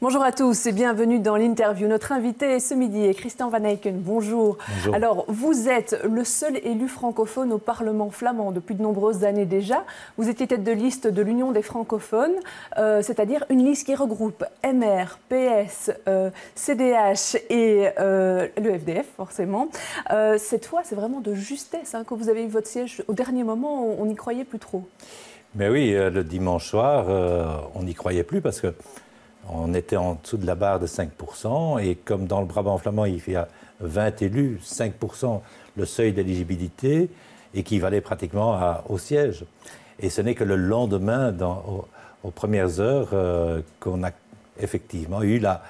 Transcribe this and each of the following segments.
Bonjour à tous et bienvenue dans l'interview. Notre invité ce midi est Christian Van Eycken. Bonjour. Bonjour. Alors, vous êtes le seul élu francophone au Parlement flamand depuis de nombreuses années déjà. Vous étiez tête de liste de l'Union des francophones, c'est-à-dire une liste qui regroupe MR, PS, CDH et le FDF, forcément. Cette fois, c'est vraiment de justesse que vous avez eu votre siège. Au dernier moment, on n'y croyait plus trop. Mais oui, le dimanche soir, on n'y croyait plus parce que on était en dessous de la barre de 5%, et comme dans le Brabant flamand, il y a 20 élus, 5% le seuil d'éligibilité, équivalait pratiquement au siège. Et ce n'est que le lendemain, aux premières heures, qu'on a effectivement eu la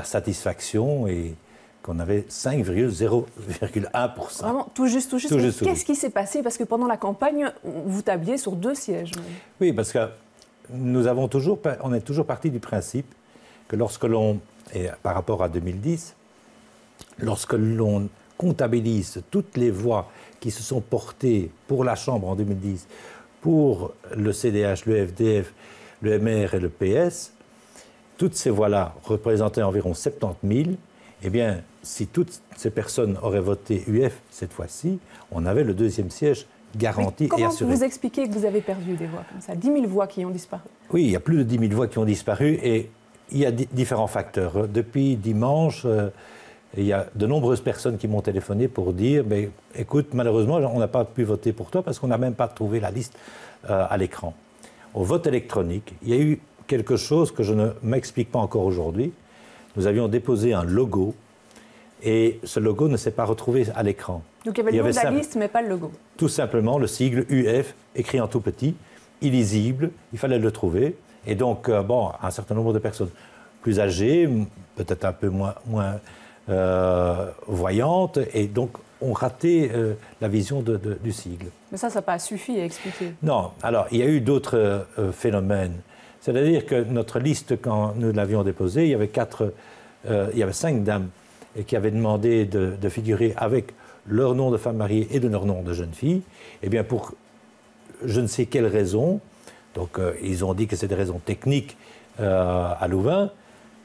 satisfaction et qu'on avait 5,0,1%. Vraiment, tout juste. Qu'est-ce qui s'est passé? Parce que pendant la campagne, vous tabliez sur 2 sièges. Oui, parce que on est toujours parti du principe que lorsque et par rapport à 2010, lorsque l'on comptabilise toutes les voix qui se sont portées pour la Chambre en 2010, pour le CDH, le FDF, le MR et le PS, toutes ces voix-là représentaient environ 70 000. Eh bien, si toutes ces personnes auraient voté UF cette fois-ci, on avait le 2e siège garanti et assuré. Comment vous expliquez que vous avez perdu des voix comme ça? 10 000 voix qui ont disparu. Oui, il y a plus de 10 000 voix qui ont disparu et il y a différents facteurs. Depuis dimanche, il y a de nombreuses personnes qui m'ont téléphoné pour dire « Écoute, malheureusement, on n'a pas pu voter pour toi parce qu'on n'a même pas trouvé la liste à l'écran. » Au vote électronique, il y a eu quelque chose que je ne m'explique pas encore aujourd'hui. Nous avions déposé un logo et ce logo ne s'est pas retrouvé à l'écran. Donc il y avait le nom de la liste, mais pas le logo. Tout simplement le sigle UF, écrit en tout petit, illisible, il fallait le trouver. Et donc, un certain nombre de personnes plus âgées, peut-être un peu moins voyantes, et donc ont raté la vision du sigle. Mais ça n'a pas suffi à expliquer. Non. Alors, il y a eu d'autres phénomènes. C'est-à-dire que notre liste, quand nous l'avions déposée, il y avait 5 dames qui avaient demandé de figurer avec leur nom de femme mariée et de leur nom de jeune fille. Eh bien, pour je ne sais quelle raison, donc ils ont dit que c'est des raisons techniques à Louvain,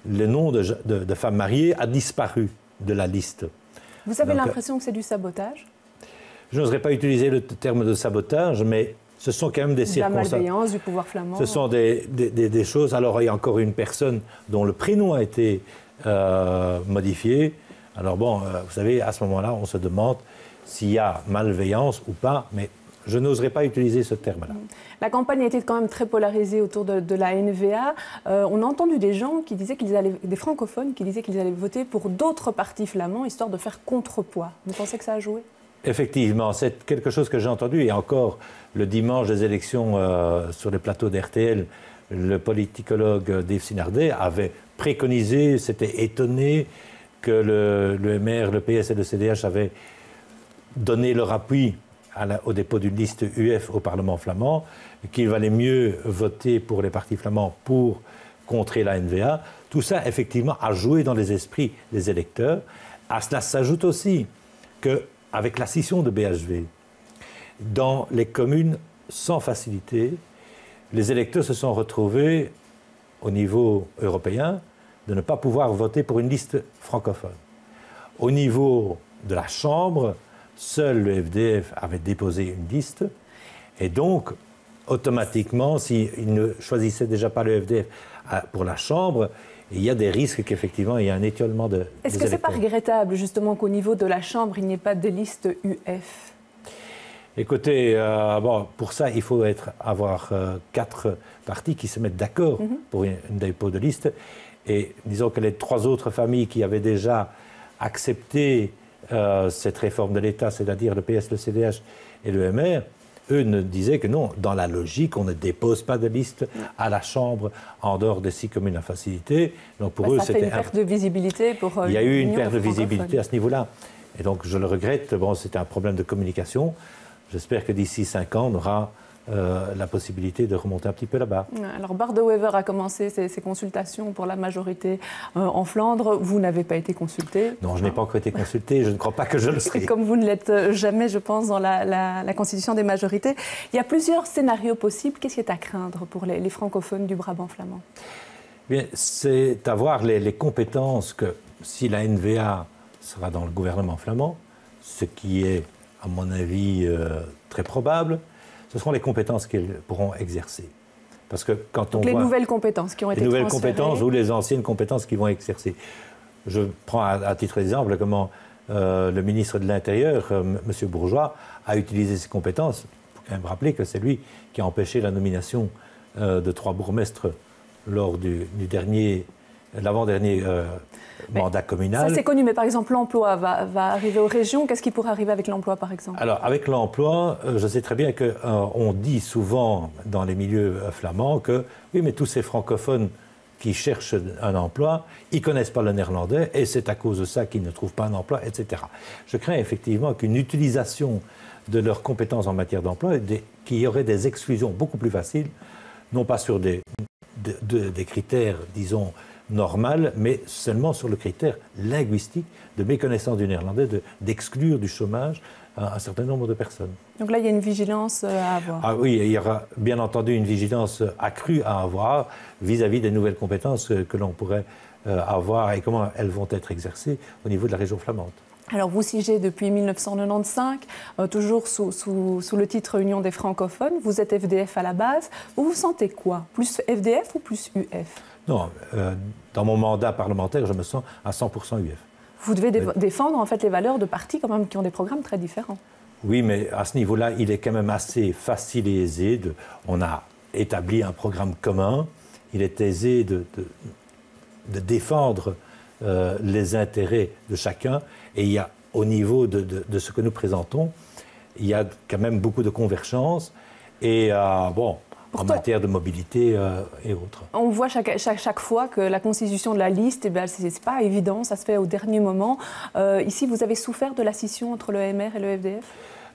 le nom de femme mariée a disparu de la liste. Vous avez l'impression que c'est du sabotage? Je n'oserais pas utiliser le terme de sabotage, mais ce sont quand même des circonstances. La malveillance du pouvoir flamand. Ce sont des choses. Alors, il y a encore une personne dont le prénom a été modifié. Alors vous savez, à ce moment-là, on se demande s'il y a malveillance ou pas, mais je n'oserais pas utiliser ce terme-là. La campagne a été quand même très polarisée autour de la NVA. On a entendu des gens qui disaient des francophones qui disaient qu'ils allaient voter pour d'autres partis flamands, histoire de faire contrepoids. Vous pensez que ça a joué? Effectivement, c'est quelque chose que j'ai entendu. Et encore, le dimanche des élections sur les plateaux d'RTL, le politicologue Dave Sinardet avait préconisé, s'était étonné que le MR, le PS et le CDH avaient donné leur appui au dépôt d'une liste UF au Parlement flamand, qu'il valait mieux voter pour les partis flamands pour contrer la NVA. Tout ça, effectivement, a joué dans les esprits des électeurs. À cela s'ajoute aussi qu'avec la scission de BHV, dans les communes sans facilité, les électeurs se sont retrouvés au niveau européen de ne pas pouvoir voter pour une liste francophone. Au niveau de la Chambre, seul le FDF avait déposé une liste, et donc, automatiquement, s'il ne choisissait déjà pas le FDF pour la Chambre, il y a des risques qu'effectivement, il y a un étiolement des électeurs. Est-ce que ce n'est pas regrettable, justement, qu'au niveau de la Chambre, il n'y ait pas de liste UF? Écoutez, pour ça, il faut avoir 4 partis qui se mettent d'accord pour un dépôt de liste. Et disons que les 3 autres familles qui avaient déjà accepté cette réforme de l'État, c'est-à-dire le PS, le CDH et le MR, eux ne disaient que non, dans la logique, on ne dépose pas de liste à la Chambre en dehors des 6 communes à facilité. Donc pour eux, c'était une perte de visibilité pour il y a eu une perte de visibilité à ce niveau-là. Et donc je le regrette, c'était un problème de communication. J'espère que d'ici 5 ans, on aura la possibilité de remonter un petit peu là-bas. Alors, Bart De Wever a commencé ses consultations pour la majorité en Flandre. Vous n'avez pas été consulté? Non, je n'ai pas encore été consulté. Je ne crois pas que je le serai. Comme vous ne l'êtes jamais, je pense, dans la constitution des majorités. Il y a plusieurs scénarios possibles. Qu'est-ce qui est à craindre pour les francophones du Brabant flamand? Bien, c'est avoir les compétences que, si la NVA sera dans le gouvernement flamand, ce qui est, à mon avis, très probable, ce seront les compétences qu'ils pourront exercer. Parce que quand on les voit nouvelles compétences qui ont été transférées. Les nouvelles compétences ou les anciennes compétences qu'ils vont exercer. Je prends à titre d'exemple comment le ministre de l'Intérieur, M. Bourgeois, a utilisé ses compétences. Il faut quand même rappeler que c'est lui qui a empêché la nomination de 3 bourgmestres lors de l'avant-dernier mandat communal. Ça, c'est connu, mais par exemple, l'emploi va arriver aux régions. Qu'est-ce qui pourrait arriver avec l'emploi, par exemple? Alors, avec l'emploi, je sais très bien qu'on dit souvent dans les milieux flamands que, oui, mais tous ces francophones qui cherchent un emploi, ils ne connaissent pas le néerlandais et c'est à cause de ça qu'ils ne trouvent pas un emploi, etc. Je crains effectivement qu'une utilisation de leurs compétences en matière d'emploi, qu'il y aurait des exclusions beaucoup plus faciles, non pas sur des critères, disons, normales, mais seulement sur le critère linguistique de méconnaissance du néerlandais, d'exclure du chômage un certain nombre de personnes. Donc là, il y a une vigilance à avoir. Ah oui, il y aura bien entendu une vigilance accrue à avoir vis-à-vis des nouvelles compétences que l'on pourrait avoir et comment elles vont être exercées au niveau de la région flamande. Alors, vous siégez depuis 1995, toujours sous le titre Union des francophones. Vous êtes FDF à la base. Vous vous sentez quoi? Plus FDF ou plus UF? Non, dans mon mandat parlementaire, je me sens à 100% UF. Vous devez défendre en fait les valeurs de partis quand même qui ont des programmes très différents. Oui, mais à ce niveau-là, il est quand même assez facile et aisé. On a établi un programme commun. Il est aisé de défendre les intérêts de chacun. Et il y a, au niveau de ce que nous présentons, il y a quand même beaucoup de convergence. Et bon, pourtant, en matière de mobilité et autres. On voit chaque fois que la constitution de la liste, eh ce n'est pas évident, ça se fait au dernier moment. Ici, vous avez souffert de la scission entre le MR et le FDF?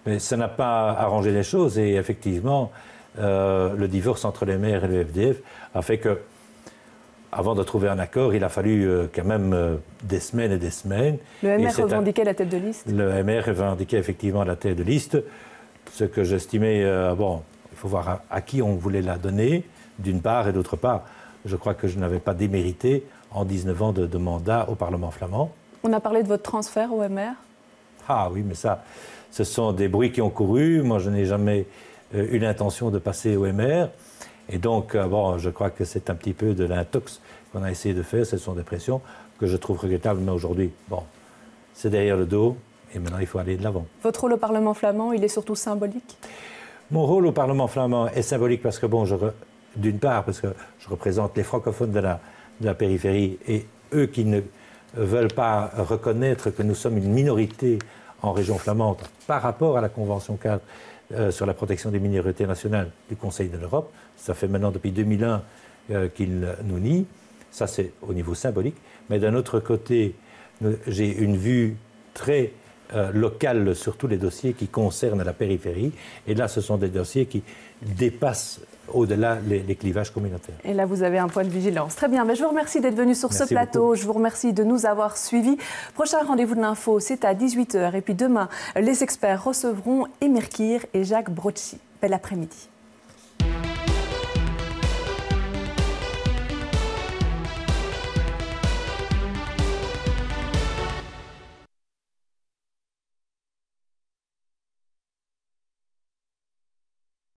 Mais ça n'a pas arrangé les choses. Et effectivement, le divorce entre le MR et le FDF a fait que, avant de trouver un accord, il a fallu quand même des semaines et des semaines. Le MR revendiquait la tête de liste? Le MR revendiquait effectivement la tête de liste, ce que j'estimais, bon, il faut voir à qui on voulait la donner, d'une part, et d'autre part, je crois que je n'avais pas démérité en 19 ans de mandat au Parlement flamand. On a parlé de votre transfert au MR? Ah oui, mais ça, ce sont des bruits qui ont couru. Moi, je n'ai jamais eu l'intention de passer au MR. Et donc, bon, je crois que c'est un petit peu de l'intox qu'on a essayé de faire. Ce sont des pressions que je trouve regrettables. Mais aujourd'hui, bon, c'est derrière le dos. Et maintenant, il faut aller de l'avant. Votre rôle au Parlement flamand, il est surtout symbolique? Mon rôle au Parlement flamand est symbolique parce que, bon, d'une part, parce que je représente les francophones de la périphérie et eux qui ne veulent pas reconnaître que nous sommes une minorité en région flamande par rapport à la Convention cadre sur la protection des minorités nationales du Conseil de l'Europe. Ça fait maintenant depuis 2001 qu'ils nous nient. Ça, c'est au niveau symbolique. Mais d'un autre côté, j'ai une vue très locale sur tous les dossiers qui concernent la périphérie. Et là, ce sont des dossiers qui dépassent au-delà les clivages communautaires. Et là, vous avez un point de vigilance. Très bien. Mais je vous remercie d'être venu sur ce plateau. Beaucoup. Je vous remercie de nous avoir suivis. Prochain rendez-vous de l'info, c'est à 18h. Et puis demain, les experts recevront Emir Kir et Jacques Brocci. Bel après-midi.